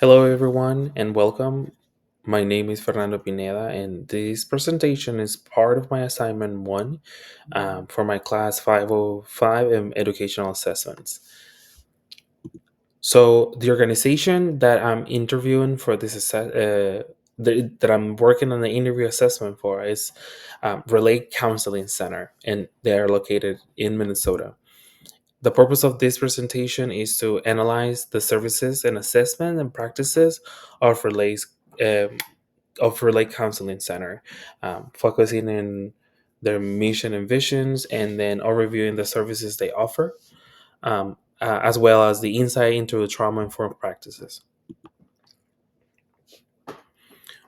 Hello, everyone, and welcome. My name is Fernando Pineda, and this presentation is part of my assignment one for my class 505 in educational assessments. So, the organization that I'm interviewing for that I'm working on the interview assessment for is Relay Counseling Center, and they are located in Minnesota. The purpose of this presentation is to analyze the services and assessment and practices of um, Relay Counseling Center, focusing in their mission and visions, and then overviewing the services they offer, as well as the insight into trauma informed practices.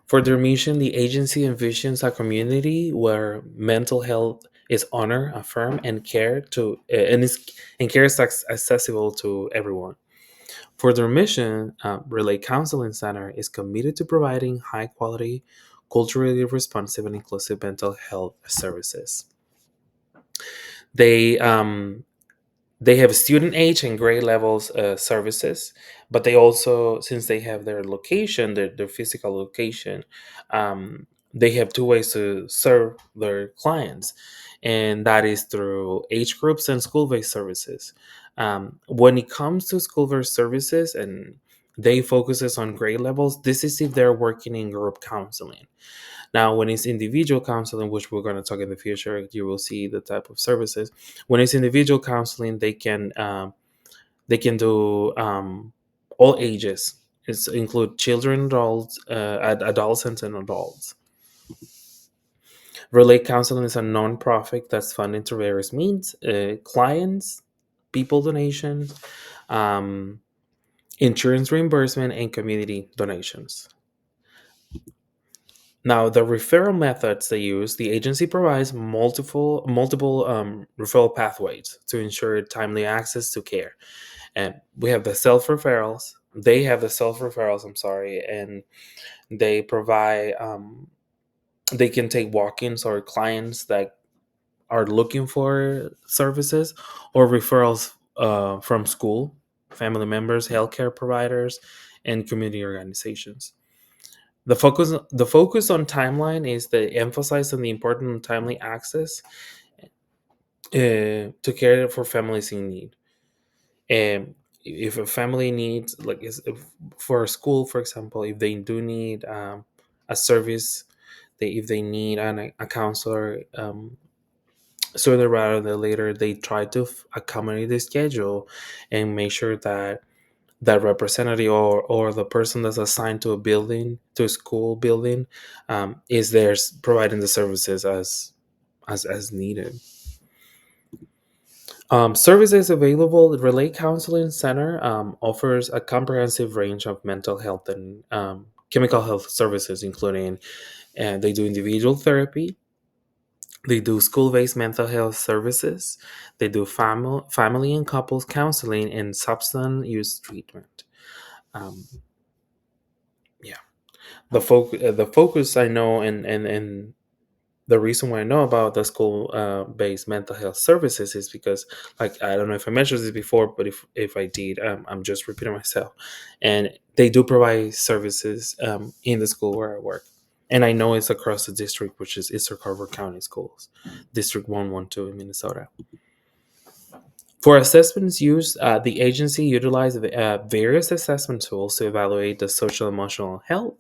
For their mission, the agency envisions a community where mental health is honored, affirmed, and care is accessible to everyone. For their mission, Relay Counseling Center is committed to providing high quality, culturally responsive, and inclusive mental health services. They they have student age and grade levels services, but they also, since they have their location, their physical location, they have two ways to serve their clients, and that is through age groups and school-based services. When it comes to school-based services, and they focuses on grade levels, this is if they're working in group counseling. Now, when it's individual counseling, which we're going to talk in the future, you will see the type of services. When it's individual counseling, they can do all ages. It's include children, adults, adolescents, and adults. Relay Counseling is a non-profit that's funded through various means: clients, people donations, um, insurance reimbursement, and community donations. Now, the referral methods they use, the agency provides multiple referral pathways to ensure timely access to care. And we have the self referrals. They have the self referrals. I'm sorry, and they provide. They can take walk-ins or clients that are looking for services, or referrals from school, family members, healthcare providers, and community organizations. The focus on timeline is the emphasize on the important timely access to care for families in need. And if a family needs, like, if for a school, for example, if they do need a service, if they need a counselor, sooner rather than later, they try to accommodate the schedule and make sure that that representative, or the person that's assigned to a building, to a school building, is there providing the services as needed. Services available. The Relay Counseling Center offers a comprehensive range of mental health and chemical health services, including, and they do individual therapy, they do school-based mental health services, they do family and couples counseling, and substance use treatment. Um, yeah. The focus I know, and the reason why I know about the school based mental health services is because, like, I don't know if I mentioned this before, but if I did, I'm just repeating myself. And they do provide services in the school where I work, and I know it's across the district, which is Eastern Carver County Schools, District 112 in Minnesota. For assessments used, the agency utilized various assessment tools to evaluate the social emotional health,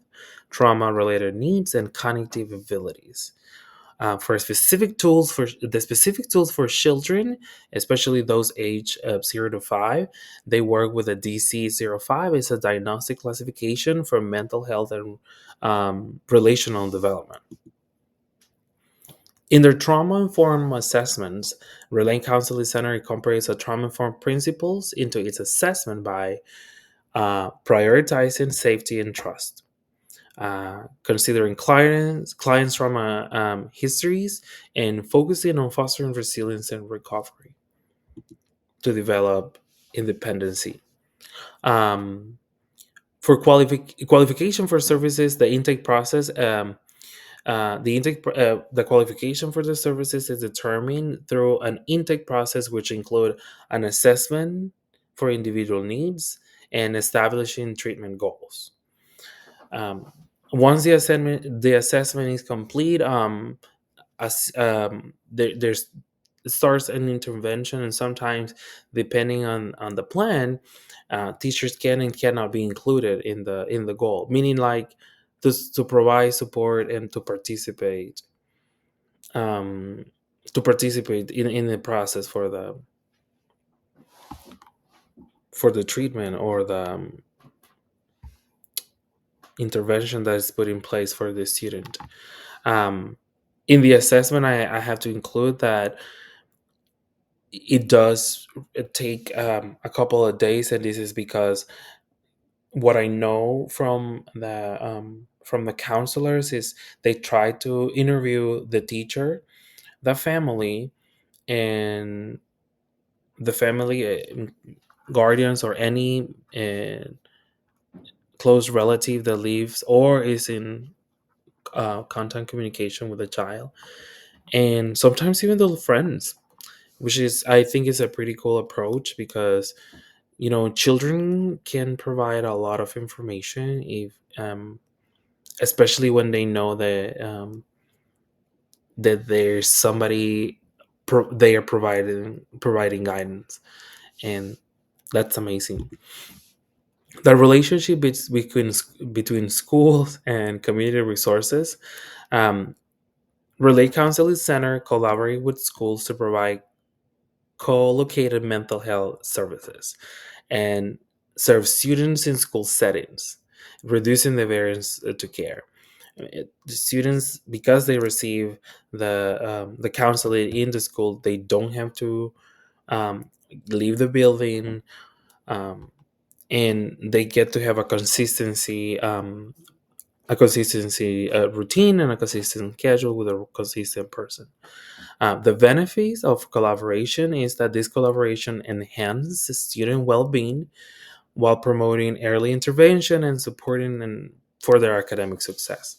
trauma related needs, and cognitive abilities. For specific tools for children, especially those age 0 to 5, they work with a DC-05. It's a diagnostic classification for mental health and relational development. In their trauma informed assessments, Relay Counseling Center incorporates a trauma informed principles into its assessment by prioritizing safety and trust, considering clients' trauma histories, and focusing on fostering resilience and recovery to develop independency. Um, for qualification for services, the intake process, the qualification for the services is determined through an intake process, which include an assessment for individual needs and establishing treatment goals. Um, Once the assessment is complete, there's starts an intervention, and sometimes, depending on the plan, teachers can and cannot be included in the goal, meaning like to provide support and um, to participate in the process for the treatment or the intervention that is put in place for the student. Um, in the assessment, I have to include that it does take a couple of days, and this is because what I know from the counselors is they try to interview the teacher, the family, and the family guardians, or any close relative that lives or is in contact communication with the child, and sometimes even the friends, which is, I think, is a pretty cool approach, because children can provide a lot of information, if especially when they know that there's somebody they are providing guidance, and that's amazing. The relationship between schools and community resources. um, Relate Counseling Center collaborate with schools to provide co-located mental health services and serve students in school settings, reducing the barriers to care. The students, because they receive the counseling in the school, they don't have to um, leave the building, um, and they get to have a consistency routine, and a consistent schedule with a consistent person. The benefits of collaboration is that this collaboration enhances student well-being while promoting early intervention and supporting and for their academic success.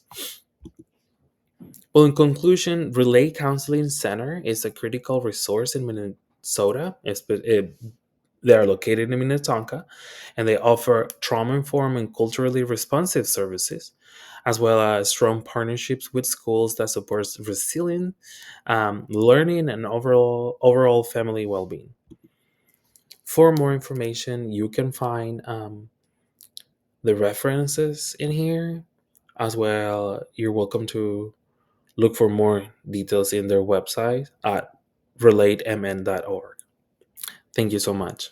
Well, in conclusion, Relay Counseling Center is a critical resource in Minnesota. They are located in Minnetonka, and they offer trauma-informed and culturally responsive services, as well as strong partnerships with schools that supports resilient learning and overall family well-being. For more information, you can find the references in here as well. You're welcome to look for more details in their website at relatemn.org. Thank you so much.